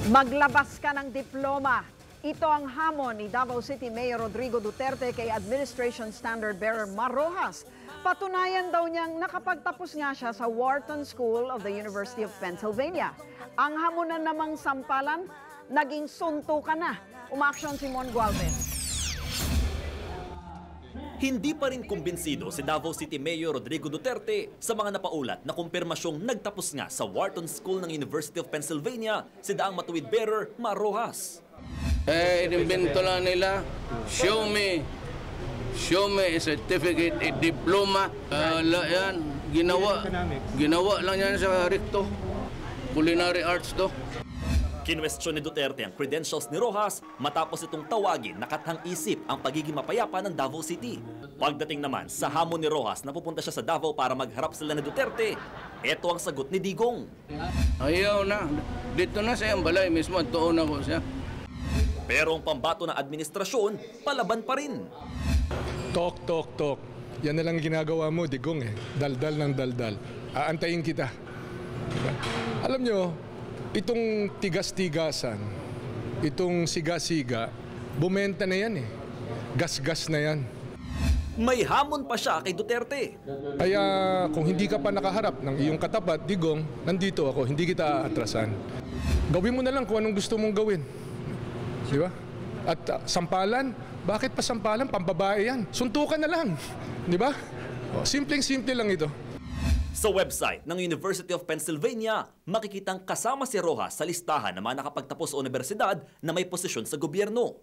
Maglabas ka ng diploma. Ito ang hamon ni Davao City Mayor Rodrigo Duterte kay Administration Standard Bearer Mar Rojas. Patunayan daw niyang nakapagtapos nga siya sa Wharton School of the University of Pennsylvania. Ang hamonan namang sampalan, naging suntukan na. Umaaksyon si Mon Gualvez. Hindi pa rin kumbinsido si Davao City Mayor Rodrigo Duterte sa mga napaulat na kumpirmasyong nagtapos nga sa Wharton School ng University of Pennsylvania si daang matuwid bearer Mar Rojas. Inimbento lang nila, show me a certificate, a diploma. Yan, ginawa lang yan sa recto. Culinary arts to. Kinwestiyon ni Duterte ang credentials ni Rojas matapos itong tawagin na kathang isip ang pagiging mapayapa ng Davao City. Pagdating naman sa hamon ni Rojas na pupunta siya sa Davao para magharap sila ni Duterte, ito ang sagot ni Digong. Ayaw na. Dito na sa iyang balay mismo, tuon ako siya. Pero ang pambato ng administrasyon, palaban pa rin. Talk. Yan na lang ginagawa mo, Digong eh. Daldal ng daldal. Aantayin kita. Alam nyo, itong tigas-tigasan, itong siga-siga, bumenta na yan eh. Gas-gas na yan. May hamon pa siya kay Duterte. Kaya kung hindi ka pa nakaharap ng iyong katapat, Digong, nandito ako, hindi kita aatrasan. Gawin mo na lang kung anong gusto mong gawin. Di ba? At sampalan, bakit pa sampalan? Pambabae yan. Suntukan na lang. Di ba? Simpleng-simple lang ito. Sa website ng University of Pennsylvania, makikitang kasama si Rojas sa listahan ng mga nakapagtapos sa universidad na may posisyon sa gobyerno.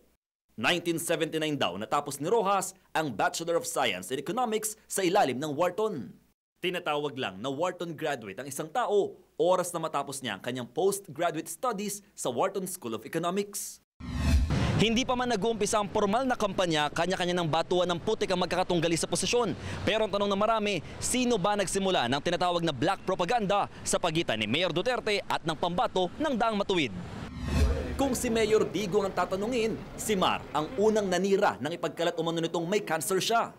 1979 daw natapos ni Rojas ang Bachelor of Science in Economics sa ilalim ng Wharton. Tinatawag lang na Wharton graduate ang isang tao oras na matapos niya ang kanyang postgraduate studies sa Wharton School of Economics. Hindi pa man nag-uumpisa ang formal na kampanya, kanya-kanya ng batuan ng putik ang magkakatunggali sa posisyon. Pero ang tanong ng marami, sino ba nagsimula ng tinatawag na black propaganda sa pagitan ni Mayor Duterte at ng pambato ng daang matuwid? Kung si Mayor Digong ang tatanungin, si Mar ang unang nanira ng ipagkalat umano nitong may cancer siya.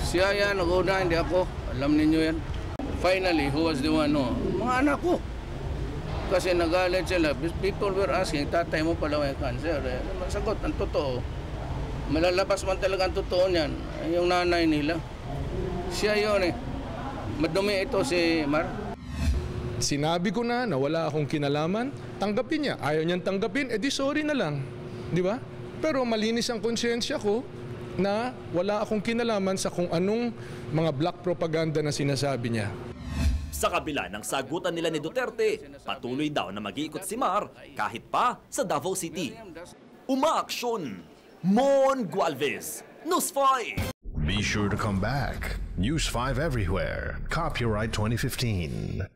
Siya yan, una, hindi ako. Alam ninyo yan. Finally, who was the one? No? Mga anak ko. Kasi nagalit sila. People were asking, tatay mo pala may cancer. Sagot, ang totoo. Malalabas man talaga ang totoo niyan. Yung nanay nila. Siya yun eh. Madumi ito si Mar. Sinabi ko na wala akong kinalaman, tanggapin niya. Ayaw niyang tanggapin, edi sorry na lang. Di ba? Pero malinis ang konsyensya ko na wala akong kinalaman sa kung anong mga black propaganda na sinasabi niya. Sa kabila ng sagutan nila ni Duterte, patuloy daw na mag-iikot si Mar kahit pa sa Davao City. Umaaksyon! Mon Gualvez, News 5! Be sure to come back. News 5 everywhere. Copyright 2015.